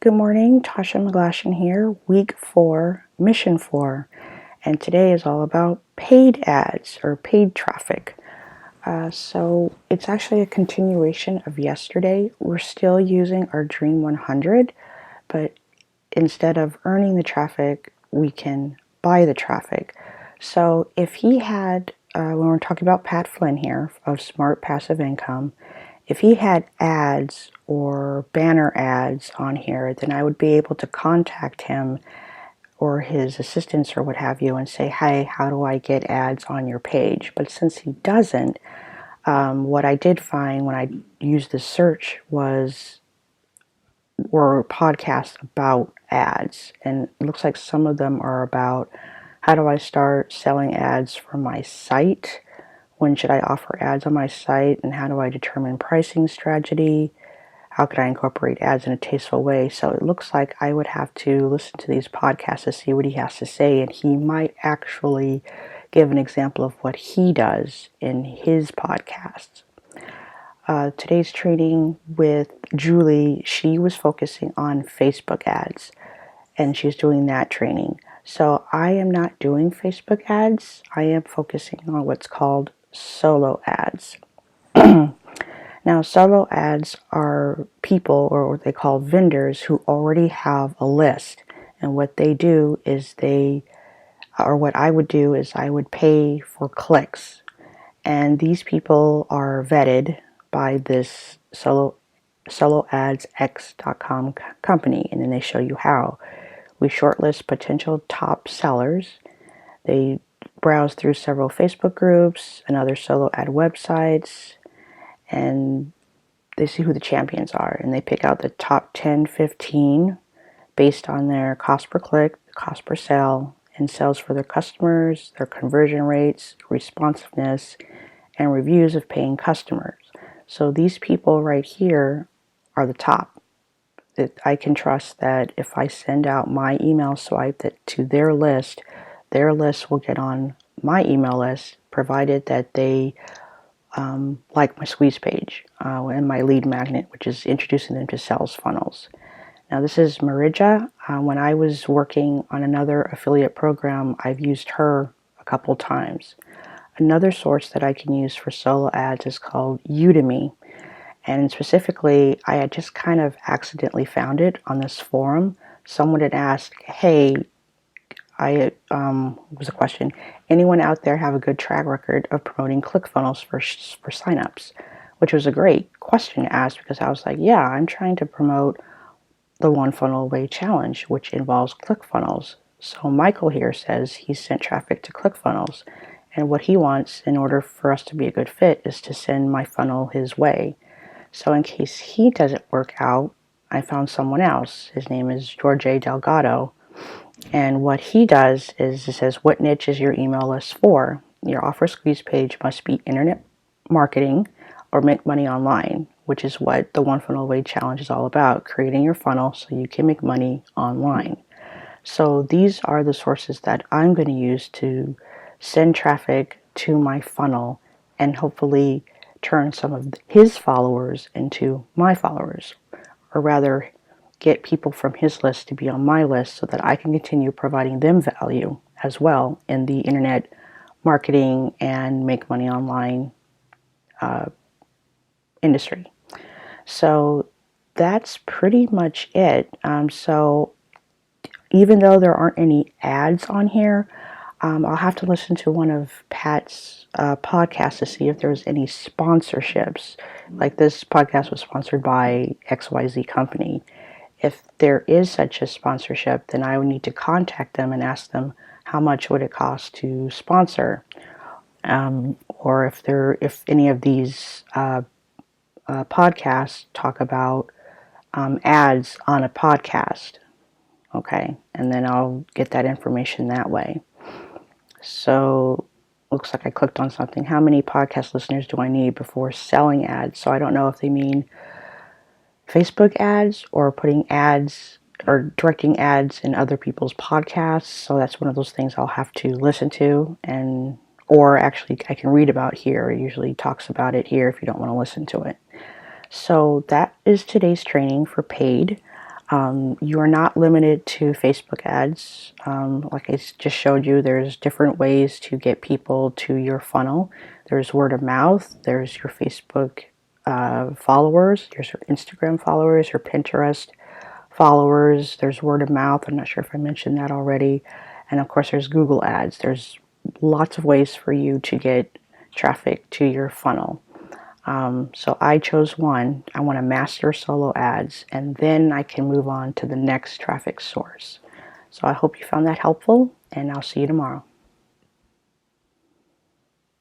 Good morning, Tasha McGlashan here, week 4, mission 4, and today is all about paid ads or paid traffic. So it's actually a continuation of yesterday. We're still using our Dream 100, but instead of earning the traffic, we can buy the traffic. So if he had, when we're talking about Pat Flynn here of Smart Passive Income, if he had ads or banner ads on here, then I would be able to contact him or his assistants or what have you and say, hey, how do I get ads on your page? But since he doesn't, what I did find when I used the search were podcasts about ads. And it looks like some of them are about how do I start selling ads for my site? When should I offer ads on my site? And how do I determine pricing strategy? How could I incorporate ads in a tasteful way? So it looks like I would have to listen to these podcasts to see what he has to say, and he might actually give an example of what he does in his podcasts. Today's training with Julie, she was focusing on Facebook ads, and she's doing that training. So I am not doing Facebook ads. I am focusing on what's called solo ads. Now, solo ads are people, or what they call vendors, who already have a list. And what they do is what I would do is I would pay for clicks. And these people are vetted by this soloadsx.com company. And then they show you how. We shortlist potential top sellers. They browse through several Facebook groups and other solo ad websites, and they see who the champions are, and they pick out the top 10, 15 based on their cost per click, cost per sale, and sales for their customers, their conversion rates, responsiveness, and reviews of paying customers. So these people right here are the top. That I can trust that if I send out my email swipe to their list will get on my email list, provided that they like my squeeze page and my lead magnet, which is introducing them to sales funnels. Now this is Marija. When I was working on another affiliate program, I've used her a couple times. Another source that I can use for solo ads is called Udemy. And specifically, I had just kind of accidentally found it on this forum. Someone had asked, hey, was a question, anyone out there have a good track record of promoting ClickFunnels for signups? Which was a great question to ask, because I was like, yeah, I'm trying to promote the One Funnel Away Challenge, which involves ClickFunnels. So Michael here says he sent traffic to ClickFunnels, and what he wants in order for us to be a good fit is to send my funnel his way. So in case he doesn't work out, I found someone else. His name is Jorge Delgado. And what he does is it says, what niche is your email list for? Your offer squeeze page must be internet marketing or make money online, which is what the One Funnel Away Challenge is all about, creating your funnel so you can make money online. So these are the sources that I'm going to use to send traffic to my funnel and hopefully turn some of his followers into my followers, or rather get people from his list to be on my list so that I can continue providing them value as well in the internet marketing and make money online industry. So that's pretty much it. So even though there aren't any ads on here, I'll have to listen to one of Pat's podcasts to see if there's any sponsorships. Like this podcast was sponsored by XYZ company. If there is such a sponsorship, then I would need to contact them and ask them how much would it cost to sponsor, or if any of these podcasts talk about ads on a podcast. Okay, and then I'll get that information that way. So looks like I clicked on something. How many podcast listeners do I need before selling ads? So I don't know if they mean Facebook ads or putting ads or directing ads in other people's podcasts. So that's one of those things I'll have to listen to, or actually I can read about here. It usually talks about it here if you don't want to listen to it. So that is today's training for paid. You are not limited to Facebook ads. Like I just showed you, there's different ways to get people to your funnel. There's word of mouth, there's your Facebook followers, there's your Instagram followers, your Pinterest followers, there's word of mouth. I'm not sure if I mentioned that already. And of course, there's Google ads. There's lots of ways for you to get traffic to your funnel. So I chose one. I want to master solo ads, and then I can move on to the next traffic source. So I hope you found that helpful, and I'll see you tomorrow.